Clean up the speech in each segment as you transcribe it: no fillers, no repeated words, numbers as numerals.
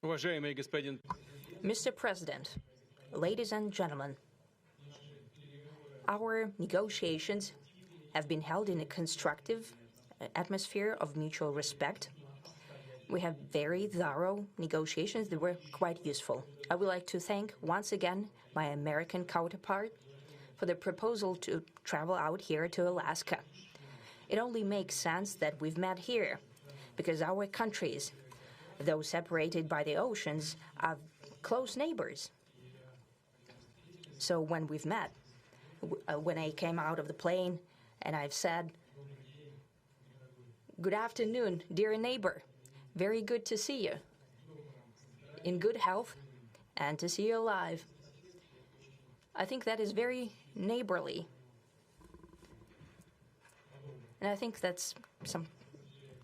Mr. President, ladies and gentlemen, our negotiations have been held in a constructive atmosphere of mutual respect. We have very thorough negotiations that were quite useful. I would like to thank once again my American counterpart for the proposal to travel out here to Alaska. It only makes sense that we've met here, because our countries, though separated by the oceans, are close neighbors. So when we've met, when I came out of the plane and I've said, "Good afternoon, dear neighbor. Very good to see you. In good health and to see you alive." I think that is very neighborly. And I think that's some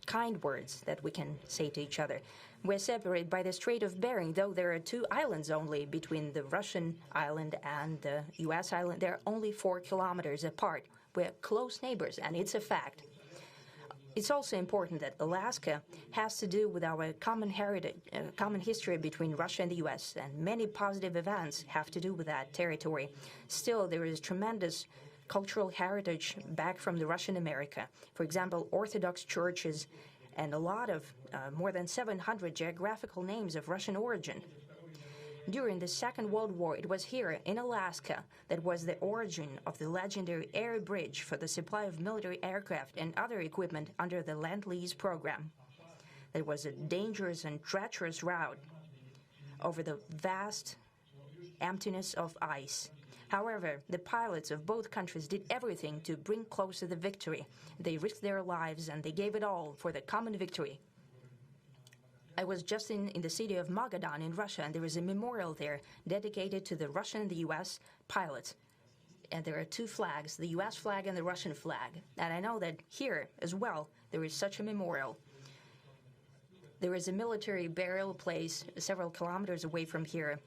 kind words that we can say to each other. We're separated by the Strait of Bering, though there are 2 islands only between the Russian island and the U.S. island. They're only 4 kilometers apart. We're close neighbors, and it's a fact. It's also important that Alaska has to do with our common heritage, common history between Russia and the U.S., and many positive events have to do with that territory. Still, there is tremendous cultural heritage back from the Russian America. For example, Orthodox churches and a lot of more than 700 geographical names of Russian origin. During the Second World War, it was here in Alaska that was the origin of the legendary air bridge for the supply of military aircraft and other equipment under the Lend-Lease program. There was a dangerous and treacherous route over the vast emptiness of ice. However, the pilots of both countries did everything to bring closer the victory. They risked their lives and they gave it all for the common victory. I was just in the city of Magadan in Russia, and there is a memorial there dedicated to the Russian and the U.S. pilots. And there are 2 flags, the U.S. flag and the Russian flag. And I know that here as well there is such a memorial. There is a military burial place several kilometers away from here.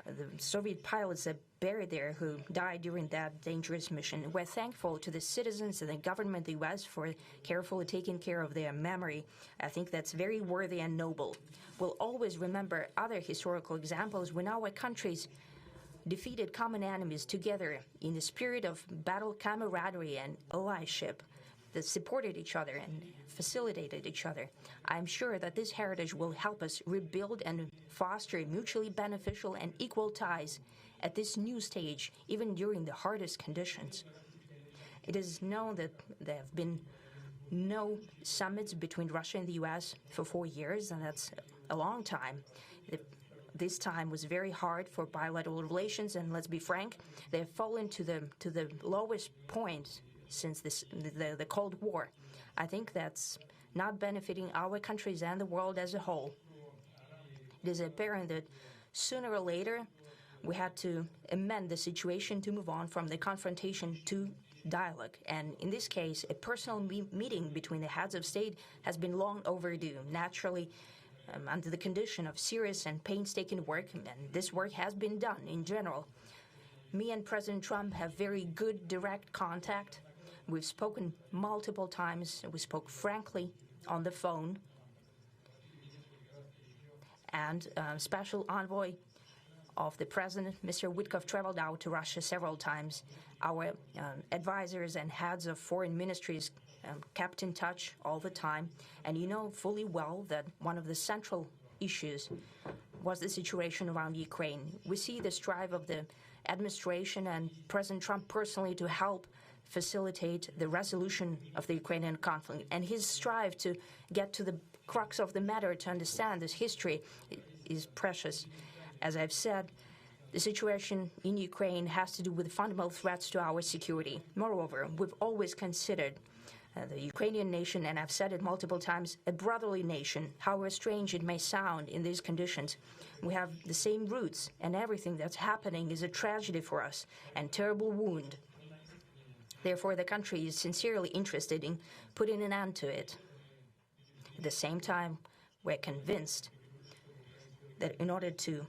The Soviet pilots that buried there who died during that dangerous mission. We're thankful to the citizens and the government of the U.S. for carefully taking care of their memory. I think that's very worthy and noble. We'll always remember other historical examples when our countries defeated common enemies together in the spirit of battle camaraderie and allyship that supported each other and facilitated each other. I'm sure that this heritage will help us rebuild and foster mutually beneficial and equal ties at this new stage, even during the hardest conditions. It is known that there have been no summits between Russia and the U.S. for 4 years, and that's a long time. This time was very hard for bilateral relations, and let's be frank, they have fallen to the lowest point since the Cold War. I think that's not benefiting our countries and the world as a whole. It is apparent that sooner or later we had to amend the situation to move on from the confrontation to dialogue. And in this case, a personal meeting between the heads of state has been long overdue, naturally under the condition of serious and painstaking work, and this work has been done in general. Me and President Trump have very good direct contact. We've spoken multiple times. We spoke frankly on the phone. And Special Envoy of the President, Mr. Witkoff, traveled out to Russia several times. Our advisors and heads of foreign ministries kept in touch all the time. And you know fully well that one of the central issues was the situation around Ukraine. We see the strive of the administration and President Trump personally to help facilitate the resolution of the Ukrainian conflict. And his strive to get to the crux of the matter, to understand this history, is precious. As I've said, the situation in Ukraine has to do with fundamental threats to our security. Moreover, we've always considered the Ukrainian nation, and I've said it multiple times, a brotherly nation, however strange it may sound in these conditions. We have the same roots, and everything that's happening is a tragedy for us and terrible wound. Therefore, the country is sincerely interested in putting an end to it. At the same time, we're convinced that in order to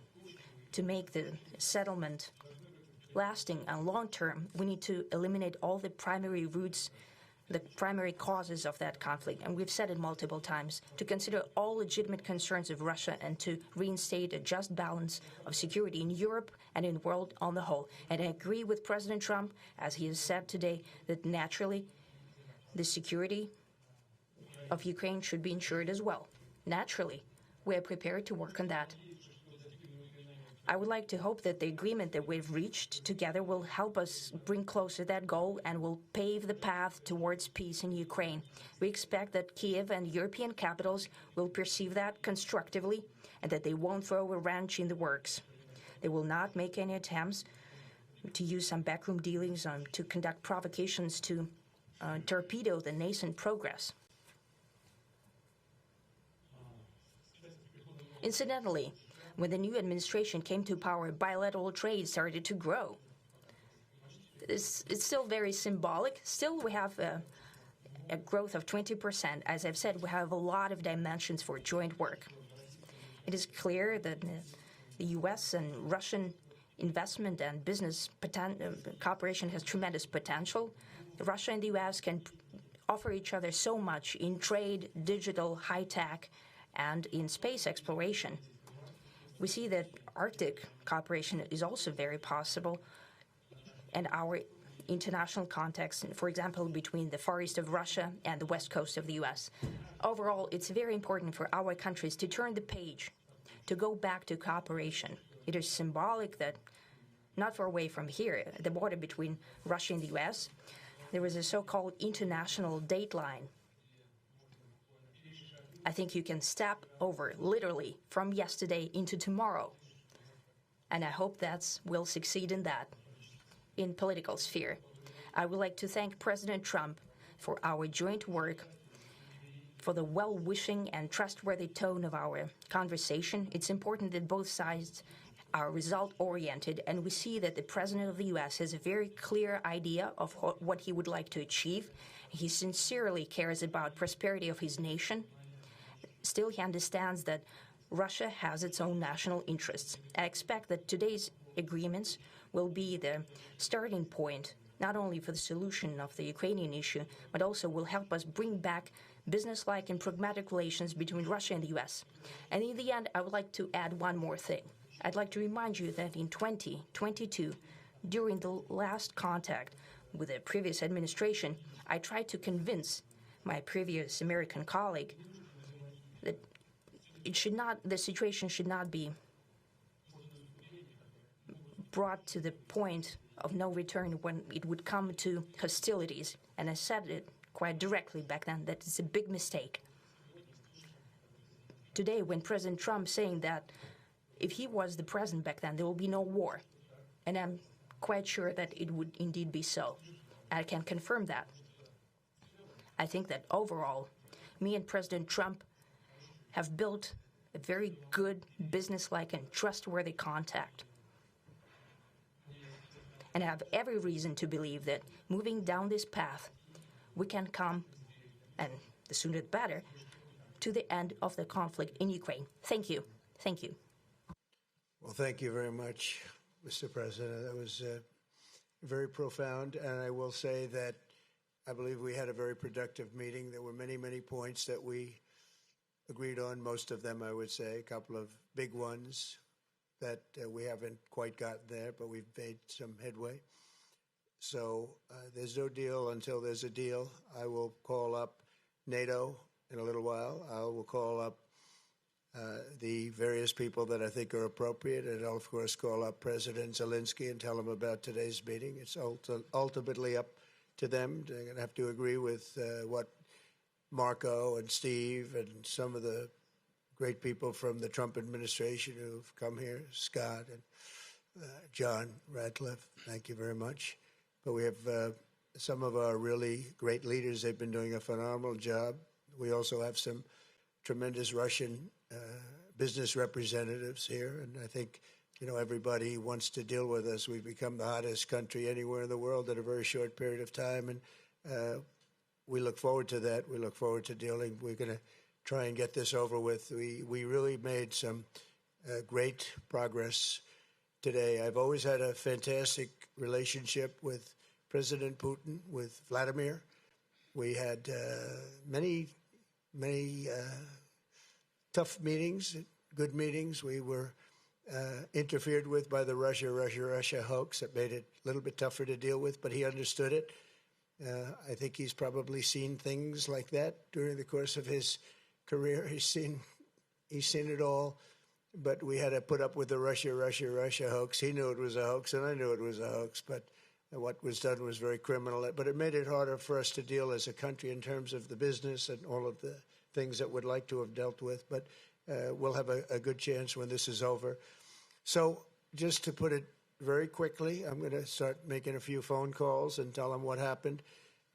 make the settlement lasting and long-term, we need to eliminate all the primary roots the primary causes of that conflict, and we've said it multiple times, to consider all legitimate concerns of Russia and to reinstate a just balance of security in Europe and in the world on the whole. And I agree with President Trump, as he has said today, that naturally the security of Ukraine should be ensured as well. Naturally, we are prepared to work on that. I would like to hope that the agreement that we've reached together will help us bring closer that goal and will pave the path towards peace in Ukraine. We expect that Kiev and European capitals will perceive that constructively and that they won't throw a wrench in the works. They will not make any attempts to use some backroom dealings to conduct provocations to torpedo the nascent progress. Incidentally, when the new administration came to power, bilateral trade started to grow. It's still very symbolic. Still, we have a growth of 20%. As I've said, we have a lot of dimensions for joint work. It is clear that the U.S. and Russian investment and business cooperation has tremendous potential. Russia and the U.S. can offer each other so much in trade, digital, high-tech, and in space exploration. We see that Arctic cooperation is also very possible, and our international context, for example, between the Far East of Russia and the West Coast of the U.S. Overall, it's very important for our countries to turn the page, to go back to cooperation. It is symbolic that not far away from here, at the border between Russia and the U.S., there was a so-called international date line. I think you can step over, literally, from yesterday into tomorrow. And I hope that we'll succeed in that, in political sphere. I would like to thank President Trump for our joint work, for the well-wishing and trustworthy tone of our conversation. It's important that both sides are result-oriented, and we see that the President of the U.S. has a very clear idea of what he would like to achieve. He sincerely cares about prosperity of his nation. Still, he understands that Russia has its own national interests. I expect that today's agreements will be the starting point, not only for the solution of the Ukrainian issue, but also will help us bring back business-like and pragmatic relations between Russia and the U.S. And in the end, I would like to add one more thing. I'd like to remind you that in 2022, during the last contact with the previous administration, I tried to convince my previous American colleague that the situation should not be brought to the point of no return when it would come to hostilities. And I said it quite directly back then that it's a big mistake. Today, when President Trump saying that if he was the president back then, there will be no war. And I'm quite sure that it would indeed be so. I can confirm that. I think that overall, me and President Trump have built a very good, business-like, and trustworthy contact. And I have every reason to believe that moving down this path, we can come, and the sooner the better, to the end of the conflict in Ukraine. Thank you. Thank you. Well, thank you very much, Mr. President. That was very profound, and I will say that I believe we had a very productive meeting. There were many, many points that we agreed on, most of them, I would say, a couple of big ones that we haven't quite gotten there, but we've made some headway. So there's no deal until there's a deal. I will call up NATO in a little while. I will call up the various people that I think are appropriate, and I'll, of course, call up President Zelensky and tell him about today's meeting. It's ultimately up to them. They're going to have to agree with what Marco and Steve and some of the great people from the Trump administration who've come here, Scott and John Radcliffe, thank you very much. But we have some of our really great leaders. They've been doing a phenomenal job. We also have some tremendous Russian business representatives here, and I think, you know, everybody wants to deal with us. We've become the hottest country anywhere in the world in a very short period of time, and we look forward to that. We look forward to dealing. We're going to try and get this over with. We really made some great progress today. I've always had a fantastic relationship with President Putin, with Vladimir. We had many tough meetings, good meetings. We were interfered with by the Russia hoax. That made it a little bit tougher to deal with, but he understood it. I think he's probably seen things like that during the course of his career. He's seen it all, but we had to put up with the Russia hoax. He knew it was a hoax, and I knew it was a hoax, but what was done was very criminal. But it made it harder for us to deal as a country in terms of the business and all of the things that we'd like to have dealt with. But we'll have a good chance when this is over. So just to put it very quickly, I'm going to start making a few phone calls and tell them what happened.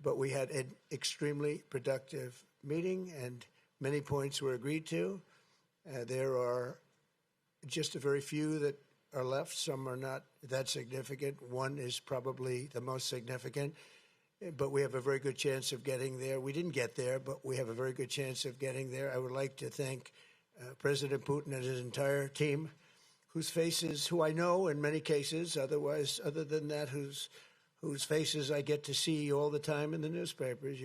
But we had an extremely productive meeting, and many points were agreed to. There are just a very few that are left. Some are not that significant. One is probably the most significant, but we have a very good chance of getting there. We didn't get there, but we have a very good chance of getting there. I would like to thank President Putin and his entire team, whose faces, who I know in many cases, other than that, whose faces I get to see all the time in the newspapers.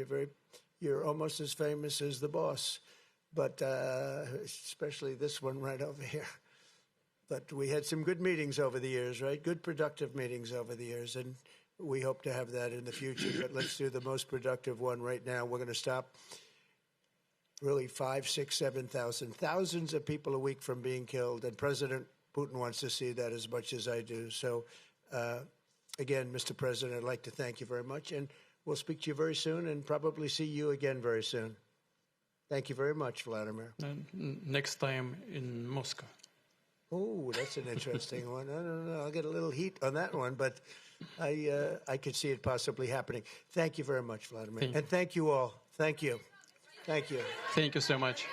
You're almost as famous as the boss, but especially this one right over here. But we had some good meetings over the years, right? Good, productive meetings over the years, and we hope to have that in the future. But let's do the most productive one right now. We're going to stop really 5, 6, 7,000, thousands of people a week from being killed, and President Putin wants to see that as much as I do. So, again, Mr. President, I'd like to thank you very much, and we'll speak to you very soon and probably see you again very soon. Thank you very much, Vladimir. Next time in Moscow. Oh, that's an interesting one. I don't know. I'll get a little heat on that one, but I could see it possibly happening. Thank you very much, Vladimir. And thank you all. Thank you. Thank you. Thank you so much.